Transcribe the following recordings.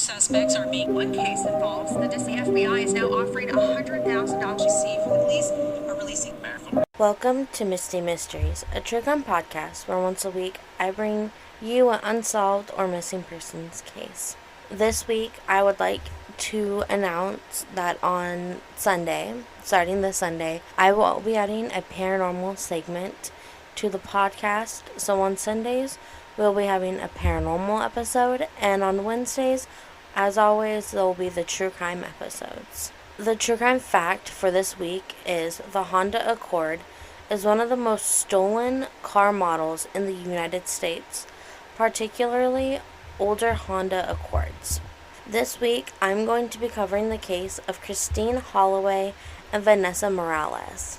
suspects are being. One case involves the FBI is now offering $100,000 to see for the police are releasing. Welcome to Misty Mysteries, a true crime podcast where once a week I bring you an unsolved or missing persons case. This week I would like to announce that on Sunday, starting this Sunday, I will be adding a paranormal segment to the podcast. So on Sundays, we'll be having a paranormal episode, and on Wednesdays, as always, there will be the true crime episodes. The true crime fact for this week is the Honda Accord is one of the most stolen car models in the United States, particularly older Honda Accords. This week, I'm going to be covering the case of Christine Holloway and Vanessa Morales.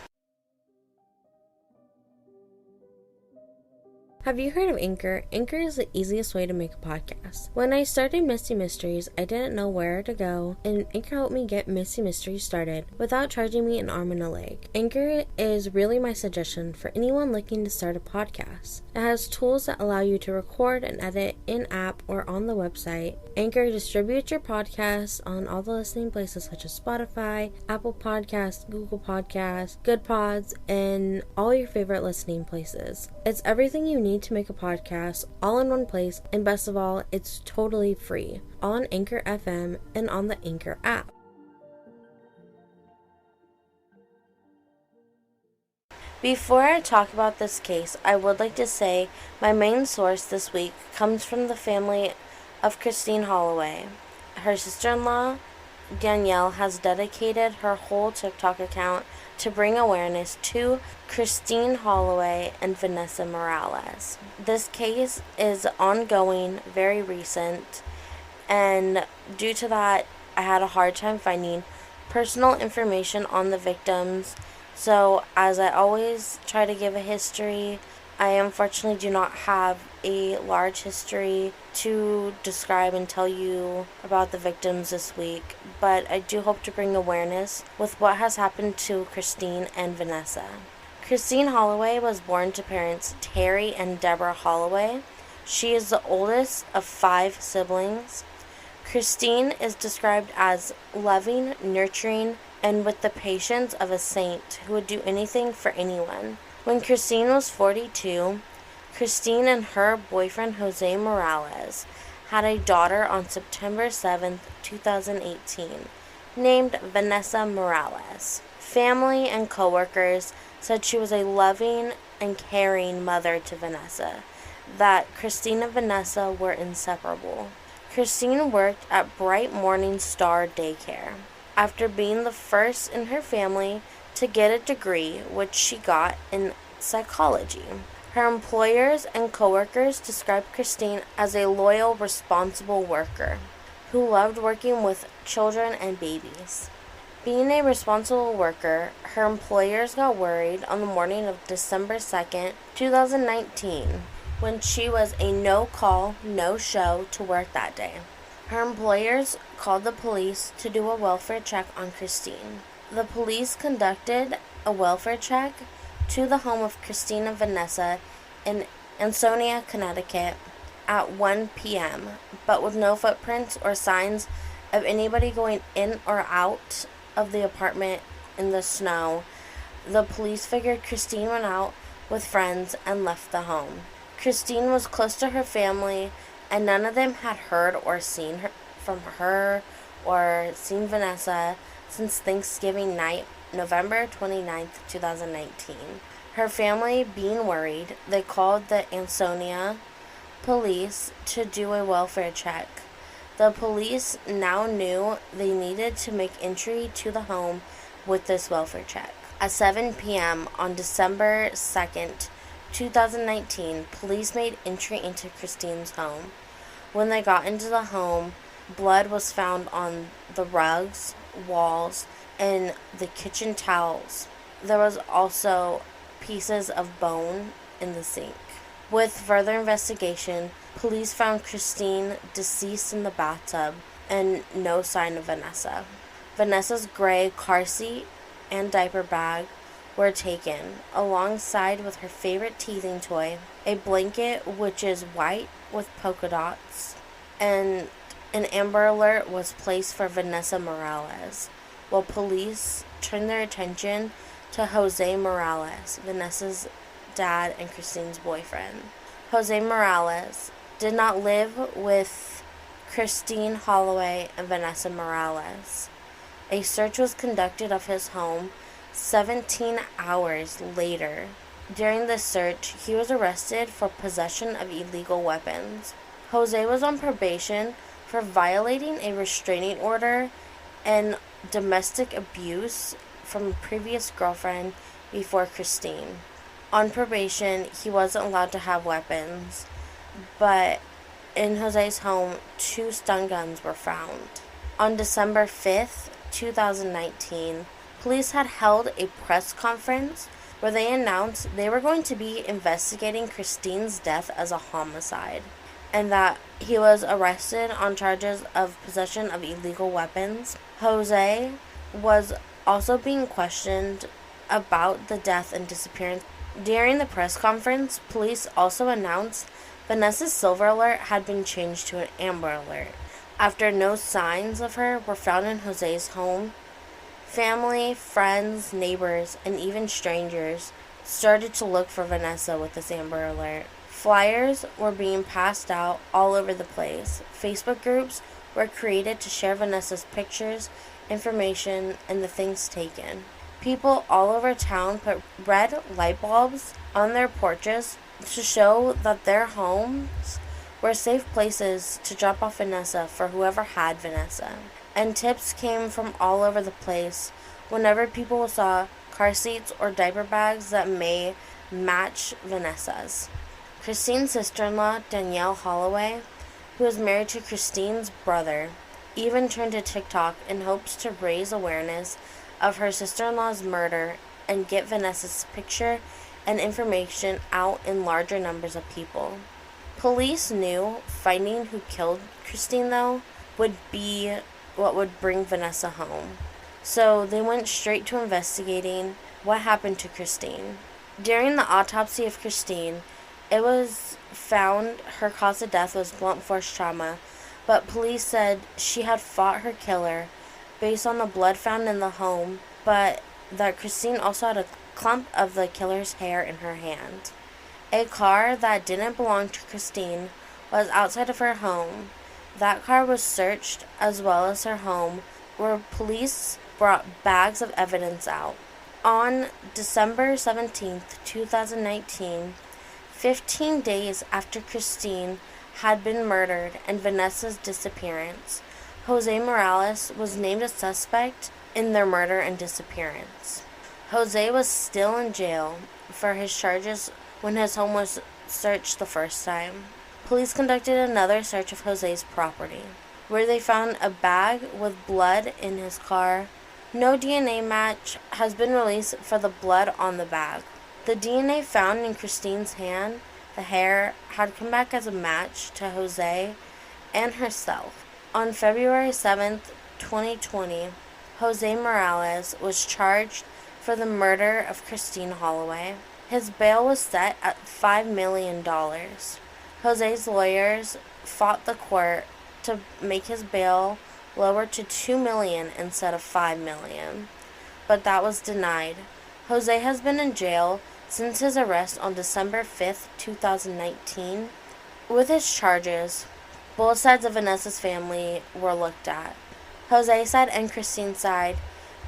Have you heard of Anchor? Anchor is the easiest way to make a podcast. When I started Misty Mysteries, I didn't know where to go, and Anchor helped me get Misty Mysteries started without charging me an arm and a leg. Anchor is really my suggestion for anyone looking to start a podcast. It has tools that allow you to record and edit in-app or on the website. Anchor distributes your podcast on all the listening places such as Spotify, Apple Podcasts, Google Podcasts, Good Pods, and all your favorite listening places. It's everything you need to make a podcast all in one place, and best of all, it's totally free, all on Anchor FM and on the Anchor app. Before I talk about this case, I would like to say my main source this week comes from the family of Christine Holloway. Her sister-in-law, Danielle, has dedicated her whole TikTok account to bring awareness to Christine Holloway and Vanessa Morales. This case is ongoing, very recent, and due to that, I had a hard time finding personal information on the victims. So, as I always try to give a history, I unfortunately do not have a large history to describe and tell you about the victims this week, but I do hope to bring awareness with what has happened to Christine and Vanessa. Christine Holloway was born to parents Terry and Deborah Holloway. She is the oldest of 5 siblings. Christine is described as loving, nurturing, and with the patience of a saint who would do anything for anyone. When Christine was 42, Christine and her boyfriend Jose Morales had a daughter on September 7, 2018, named Vanessa Morales. Family and coworkers said she was a loving and caring mother to Vanessa, that Christine and Vanessa were inseparable. Christine worked at Bright Morning Star Daycare. After being the first in her family to get a degree, which she got in psychology, her employers and coworkers described Christine as a loyal, responsible worker who loved working with children and babies. Being a responsible worker, her employers got worried on the morning of December 2nd, 2019, when she was a no-call, no-show to work that day. Her employers called the police to do a welfare check on Christine. The police conducted a welfare check to the home of Christine and Vanessa in Ansonia, Connecticut at 1 p.m., but with no footprints or signs of anybody going in or out of the apartment in the snow. The police figured Christine went out with friends and left the home. Christine was close to her family, and none of them had heard or seen from her or seen Vanessa since Thanksgiving night, November 29th, 2019. Her family being worried, they called the Ansonia Police to do a welfare check. The police now knew they needed to make entry to the home with this welfare check. At 7 p.m. on December 2nd, 2019, police made entry into Christine's home. When they got into the home, blood was found on the rugs, walls, and the kitchen towels. There was also pieces of bone in the sink. With further investigation, police found Christine deceased in the bathtub and no sign of Vanessa. Vanessa's gray car seat and diaper bag were taken, alongside with her favorite teething toy, a blanket which is white with polka dots, and an Amber Alert was placed for Vanessa Morales, while police turned their attention to Jose Morales, Vanessa's dad and Christine's boyfriend. Jose Morales did not live with Christine Holloway and Vanessa Morales. A search was conducted of his home 17 hours later. During the search, he was arrested for possession of illegal weapons. Jose was on probation for violating a restraining order and domestic abuse from a previous girlfriend before Christine. On probation, he wasn't allowed to have weapons, but in Jose's home, 2 stun guns were found. On December 5th, 2019, police had held a press conference where they announced they were going to be investigating Christine's death as a homicide, and that he was arrested on charges of possession of illegal weapons. Jose was also being questioned about the death and disappearance. During the press conference, police also announced Vanessa's silver alert had been changed to an amber alert after no signs of her were found in Jose's home. Family, friends, neighbors, and even strangers started to look for Vanessa with this amber alert. Flyers were being passed out all over the place. Facebook groups were created to share Vanessa's pictures, information, and the things taken. People all over town put red light bulbs on their porches to show that their homes were safe places to drop off Vanessa for whoever had Vanessa. And tips came from all over the place whenever people saw car seats or diaper bags that may match Vanessa's. Christine's sister-in-law, Danielle Holloway, who was married to Christine's brother, even turned to TikTok in hopes to raise awareness of her sister-in-law's murder and get Vanessa's picture and information out in larger numbers of people. Police knew finding who killed Christine, though, would be what would bring Vanessa home. So they went straight to investigating what happened to Christine. During the autopsy of Christine, it was found her cause of death was blunt force trauma, but police said she had fought her killer based on the blood found in the home, but that Christine also had a clump of the killer's hair in her hand. A car that didn't belong to Christine was outside of her home. That car was searched as well as her home, where police brought bags of evidence out. On December 17th, 2019, 15 days after Christine had been murdered and Vanessa's disappearance, Jose Morales was named a suspect in their murder and disappearance. Jose was still in jail for his charges when his home was searched the first time. Police conducted another search of Jose's property, where they found a bag with blood in his car. No DNA match has been released for the blood on the bag. The DNA found in Christine's hand, the hair, had come back as a match to Jose and herself. On February 7th, 2020, Jose Morales was charged for the murder of Christine Holloway. His bail was set at $5 million. Jose's lawyers fought the court to make his bail lower to $2 million instead of $5 million, but that was denied. Jose has been in jail since his arrest on December 5th, 2019. With his charges, both sides of Vanessa's family were looked at. Jose's side and Christine's side,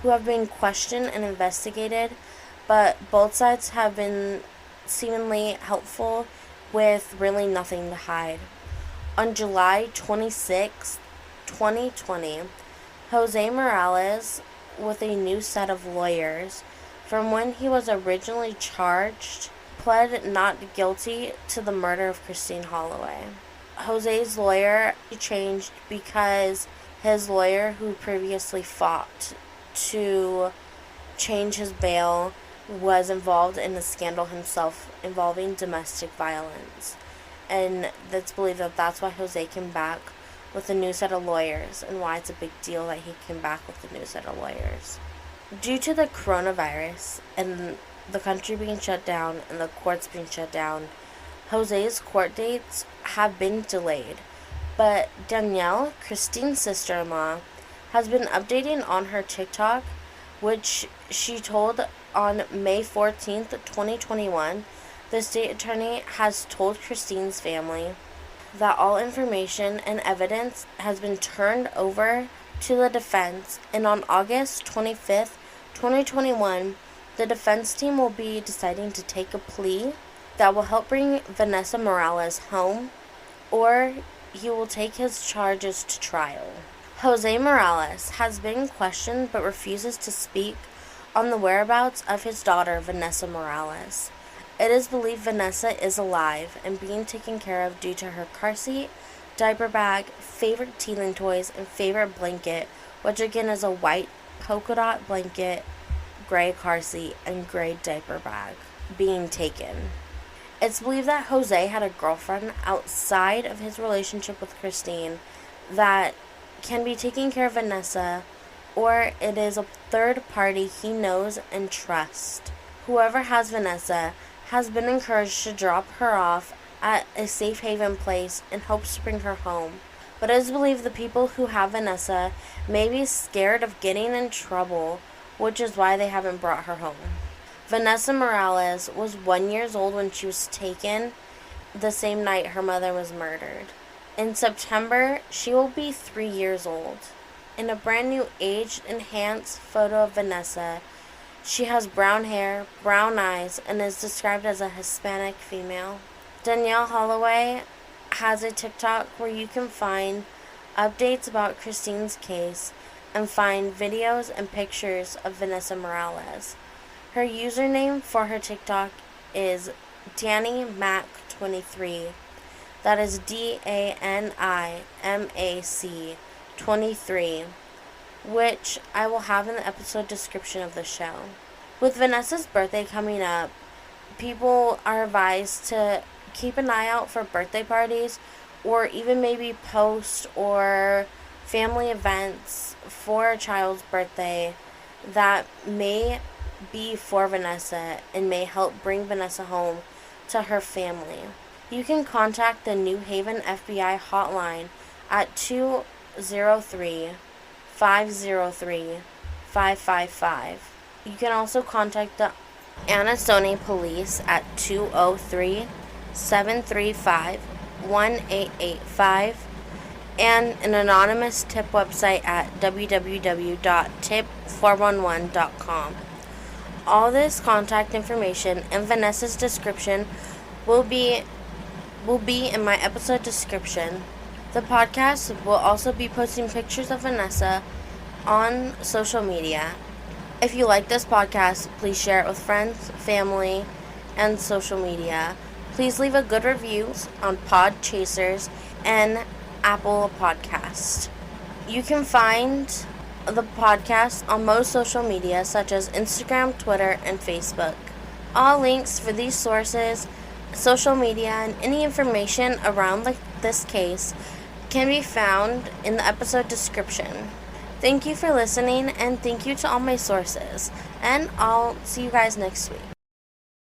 who have been questioned and investigated, but both sides have been seemingly helpful with really nothing to hide. On July 26, 2020, Jose Morales, with a new set of lawyers from when he was originally charged, pled not guilty to the murder of Christine Holloway. Jose's lawyer changed because his lawyer, who previously fought to change his bail, was involved in a scandal himself involving domestic violence. And it's believed that that's why Jose came back with a new set of lawyers, and why it's a big deal that he came back with a new set of lawyers. Due to the coronavirus and the country being shut down and the courts being shut down, Jose's court dates have been delayed. But Danielle, Christine's sister-in-law, has been updating on her TikTok, which she told on May 14th, 2021. The state attorney has told Christine's family that all information and evidence has been turned over to the defense, and on August 25th, 2021, the defense team will be deciding to take a plea that will help bring Vanessa Morales home, or he will take his charges to trial. Jose Morales has been questioned but refuses to speak on the whereabouts of his daughter, Vanessa Morales. It is believed Vanessa is alive and being taken care of due to her car seat, diaper bag, favorite teething toys, and favorite blanket, which again is a white polka dot blanket, gray car seat, and gray diaper bag, being taken. It's believed that Jose had a girlfriend outside of his relationship with Christine that can be taking care of Vanessa, or it is a third party he knows and trusts. Whoever has Vanessa has been encouraged to drop her off at a safe haven place in hopes to bring her home. But it is believed the people who have Vanessa may be scared of getting in trouble, which is why they haven't brought her home. Vanessa Morales was 1 year old when she was taken the same night her mother was murdered. In September, she will be 3 years old. In a brand new age-enhanced photo of Vanessa, she has brown hair, brown eyes, and is described as a Hispanic female. Danielle Holloway has a TikTok where you can find updates about Christine's case and find videos and pictures of Vanessa Morales. Her username for her TikTok is DannyMac23. That is DANIMAC 23, which I will have in the episode description of the show. With Vanessa's birthday coming up, people are advised to keep an eye out for birthday parties, or even maybe post or family events for a child's birthday that may be for Vanessa and may help bring Vanessa home to her family. You can contact the New Haven FBI hotline at 203-503-555. You can also contact the Ansonia Police at 203-735-1885 and an anonymous tip website at www.tip411.com. All this contact information and Vanessa's description will be in my episode description. The podcast will also be posting pictures of Vanessa on social media. If you like this podcast, please share it with friends, family, and social media. Please leave a good review on Podchasers and Apple Podcast. You can find the podcast on most social media such as Instagram, Twitter, and Facebook. All links for these sources, social media, and any information around this case can be found in the episode description. Thank you for listening, and thank you to all my sources, and I'll see you guys next week.